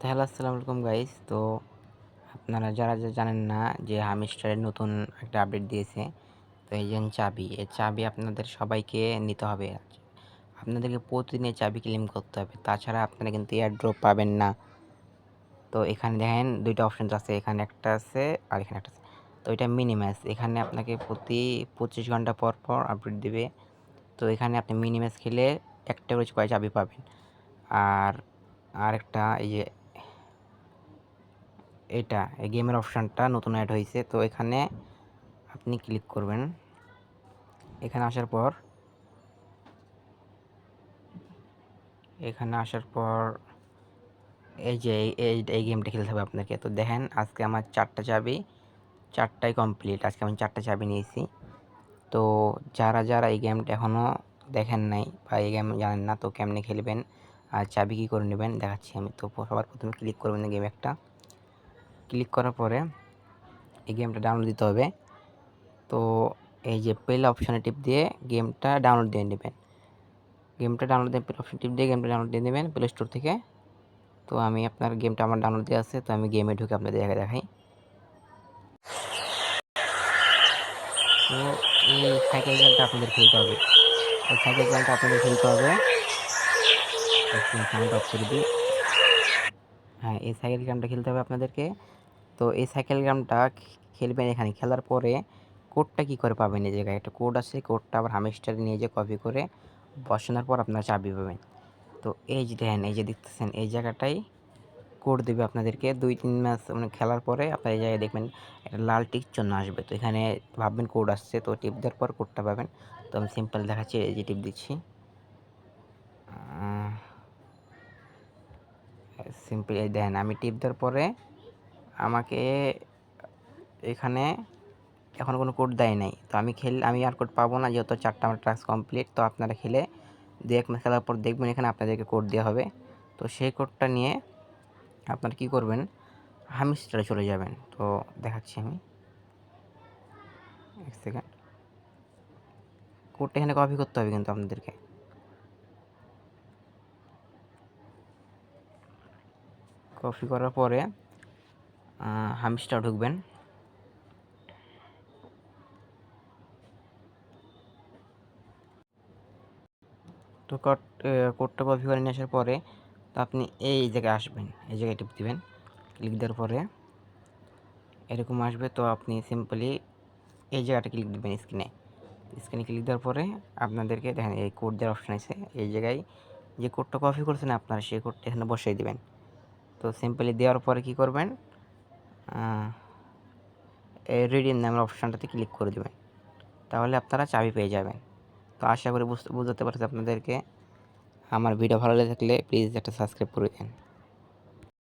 তো হ্যালো, আসসালামু আলাইকুম গাইস। তো আপনারা যারা জানেন না যে হামিস্টারের নতুন একটা আপডেট দিয়েছে। তো এই যে চাবি, এই চাবি আপনাদের সবাইকে নিতে হবে। আপনাদেরকে প্রতিদিন এই চাবি ক্লেম করতে হবে, তাছাড়া আপনারা কিন্তু এয়ারড্রপ পাবেন না। তো এখানে দেখেন দুইটা অপশন আছে, এখানে একটা আছে আর এখানে একটা আছে। তো এটা মিনিম্যাক্স, এখানে আপনাকে প্রতি 25 ঘন্টা পর পর আপডেট দিবে। তো এখানে আপনি মিনিম্যাক্স খেলে একটা করে চাবি পাবেন। আর আরেকটা এই যে এটা এই গেমের অপশানটা নতুন অ্যাড হয়েছে। তো এখানে আপনি ক্লিক করবেন। এখানে আসার পর এই যে এই গেমটা খেলতে হবে আপনাকে। তো দেখেন আজকে আমার 4টা চাবি, 4টাই কমপ্লিট। আজকে আমি 4টা চাবি নিয়েছি। তো যারা এই গেমটা এখনও দেখেন নাই বা এই গেম জানেন না, তো কেমনে খেলবেন আর চাবি কী করে নেবেন দেখাচ্ছি আমি। তো সবার প্রথমে ক্লিক করবেন গেম একটা, ক্লিক করার পরে এই গেমটা ডাউনলোড দিতে হবে। তো এই যে প্লে অপশানে টিপ দিয়ে গেমটা ডাউনলোড দিয়ে নেবেন। গেমটা ডাউনলোড দিয়ে প্লে অপশন টিপ দিয়ে গেমটা ডাউনলোড দিয়ে নেবেন প্লে স্টোর থেকে। তো আমি আপনার গেমটা আমার ডাউনলোড দেওয়া আছে, তো আমি গেমে ঢুকে আপনাদের দেখাই। তো এই সাইকেল গেমটা আপনাদের খেলতে হবে, এই সাইকেল গেমটা আপনাদের খেলতে হবে। সাউন্ড অফ করে দিই। হ্যাঁ, এই সাইকেল গেমটা খেলতে হবে আপনাদেরকে। তো এই সাইকেল গেমটা খেলবেন। এখানে খেলার পরে কোডটা কী করে পাবেন, এই জায়গায় একটা কোড আছে, কোডটা আবার হামিস্টারে নিয়ে যে কপি করে বসানোর পর আপনারা চাবি পাবেন। তো এই যে দেখেন, এই যে দেখতেছেন এই জায়গাটাই কোড দেবে আপনাদেরকে। 2-3 ম্যাচ মানে খেলার পরে আপনার এই জায়গায় দেখবেন একটা লাল টিক চিহ্ন আসবে। তো এখানে ভাববেন কোড আসছে, তো টিপ দেওয়ার পর কোডটা পাবেন। তো আমি সিম্পল দেখাচ্ছি, এই যে টিপ দিচ্ছি। সিম্পল এই দেখেন আমি টিপ দেওয়ার পরে আমাকে এখানে এখন কোনো কোড দেয় নাই। তো আমি আর কোড পাবো না, যেহেতু 4টা আমার টাস্ক কমপ্লিট। তো আপনারা খেলে 2-1 ম্যাচ খেলার পর দেখবেন এখানে আপনাদেরকে কোড দেওয়া হবে। তো সেই কোডটা নিয়ে আপনারা কী করবেন, হামিস্টারে চলে যাবেন। তো দেখাচ্ছি আমি, 1 সেকেন্ড। কোডটা এখানে কপি করতে হবে কিন্তু আপনাদেরকে। কপি করার পরে হামিস্টার ঢুকবেন। তো কোডটা কপি করে নিয়ে আসার পরে তো আপনি এই জায়গায় আসবেন, এই জায়গায় টিপ দিবেন। ক্লিক দেওয়ার পরে এরকম আসবে। তো আপনি সিম্পলি এই জায়গাটা ক্লিক দিবেন, স্ক্রিনে ক্লিক দেওয়ার পরে আপনাদেরকে দেখেন এই কোড দেওয়ার অপশান আছে। এই জায়গায় যে কোডটা কপি করেছেন আপনারা, সেই কোডটা এখানে বসিয়ে দিবেন। তো সিম্পলি দেওয়ার পরে কী করবেন, এই রিডিম নামের অপশানটাতে ক্লিক করে দেবেন। তাহলে আপনারা চাবি পেয়ে যাবেন। তো আশা করি বুঝতে পারছি আপনাদেরকে। আমার ভিডিও ভালো লেগে থাকলে প্লিজ একটা সাবস্ক্রাইব করে দিন।